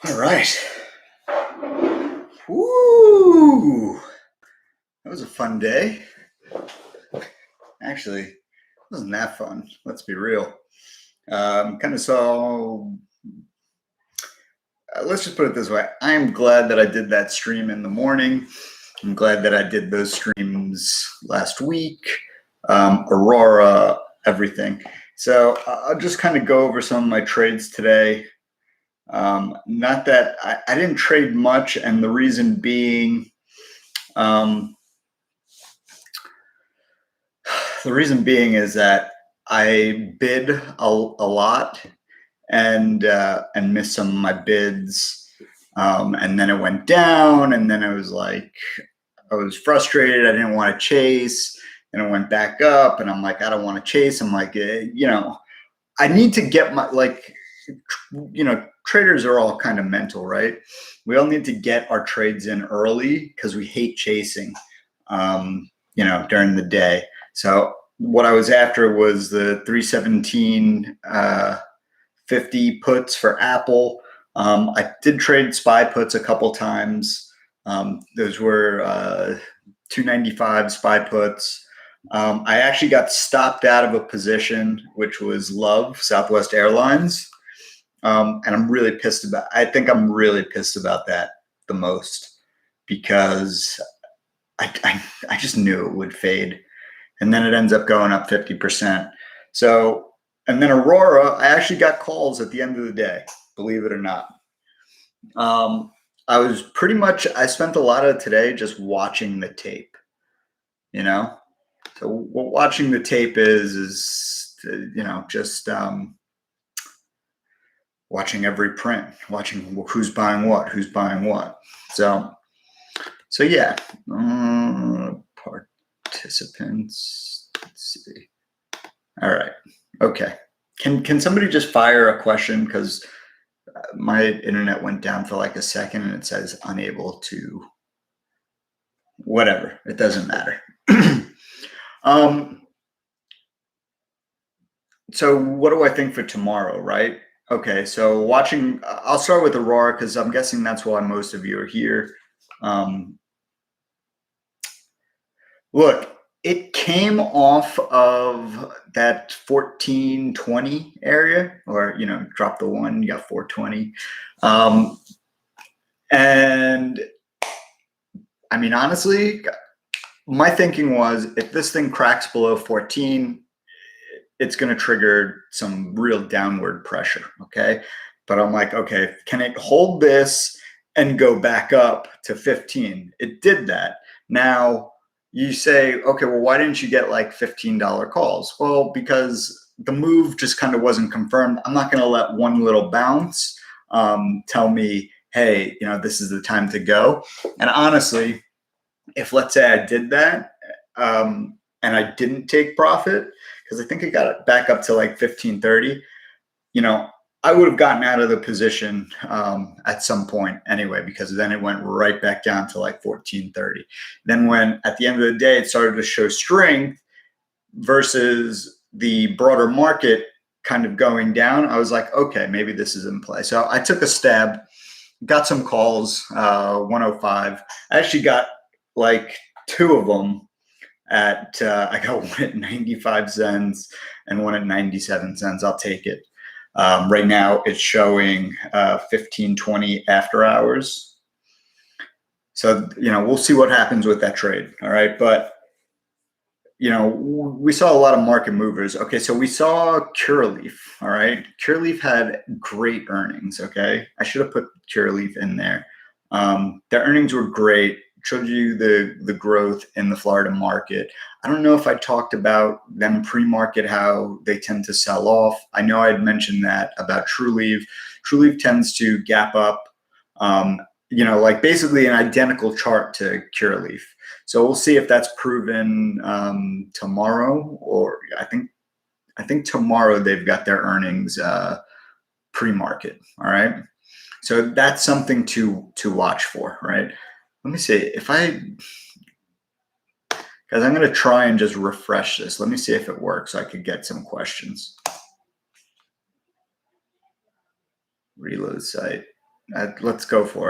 All right. Woo! That was a fun day. Actually, it wasn't that fun. Let's be real. Kind of saw. Let's just put it this way. I am glad that I did that stream in the morning. I'm glad that I did those streams last week. Aurora, everything. So I'll just kind of go over some of my trades today. Not that I didn't trade much, and the reason being, is that I bid a lot and missed some of my bids, and then it went down, and then I was like, I was frustrated. I didn't want to chase, and it went back up, and I'm like, I don't want to chase. I'm like, I need to get my traders are all kind of mental, right? We all need to get our trades in early because we hate chasing, during the day. So what I was after was the 317.50 puts for Apple. I did trade SPY puts a couple times. Those were 295 SPY puts. I actually got stopped out of a position, which was Southwest Airlines. And I'm really pissed about. I think I'm really pissed about that the most because I just knew it would fade, and then it ends up going up 50%. So, and then Aurora, I actually got calls at the end of the day, believe it or not. I spent a lot of today just watching the tape. So what watching the tape is just watching every print, watching who's buying what. So yeah, participants, let's see. All right, okay. Can somebody just fire a question? Because my internet went down for like a second and it says unable to, whatever, it doesn't matter. So what do I think for tomorrow, right? Okay, so I'll start with Aurora because I'm guessing that's why most of you are here. Look, it came off of that 1420 area, or drop the one, you got 420. And I mean, honestly, my thinking was if this thing cracks below 14, it's going to trigger some real downward pressure, okay? But I'm like, okay, can it hold this and go back up to 15? It did that. Now, you say, okay, well, why didn't you get like $15 calls? Well, because the move just kind of wasn't confirmed. I'm not going to let one little bounce tell me, hey, this is the time to go. And honestly, if let's say I did that and I didn't take profit, because I think it got it back up to like 1530, I would have gotten out of the position at some point anyway, because then it went right back down to like 1430. Then when at the end of the day, it started to show strength versus the broader market kind of going down, I was like, okay, maybe this is in play. So I took a stab, got some calls, 105. I actually got like two of them I got one at 95 cents and one at 97 cents. I'll take it. Right now it's showing 1520 after hours. So, we'll see what happens with that trade. All right. But, we saw a lot of market movers. Okay. So we saw Curaleaf. All right. Curaleaf had great earnings. Okay. I should have put Curaleaf in there. Their earnings were great. Showed you the growth in the Florida market. I don't know if I talked about them pre-market, how they tend to sell off. I know I had mentioned that about TrueLeaf. TrueLeaf tends to gap up, like basically an identical chart to Curaleaf. So we'll see if that's proven tomorrow, or I think tomorrow they've got their earnings pre-market. All right. So that's something to watch for, right? Let me see if guys, I'm going to try and just refresh this. Let me see if it works so I could get some questions. Reload site. Let's go for it.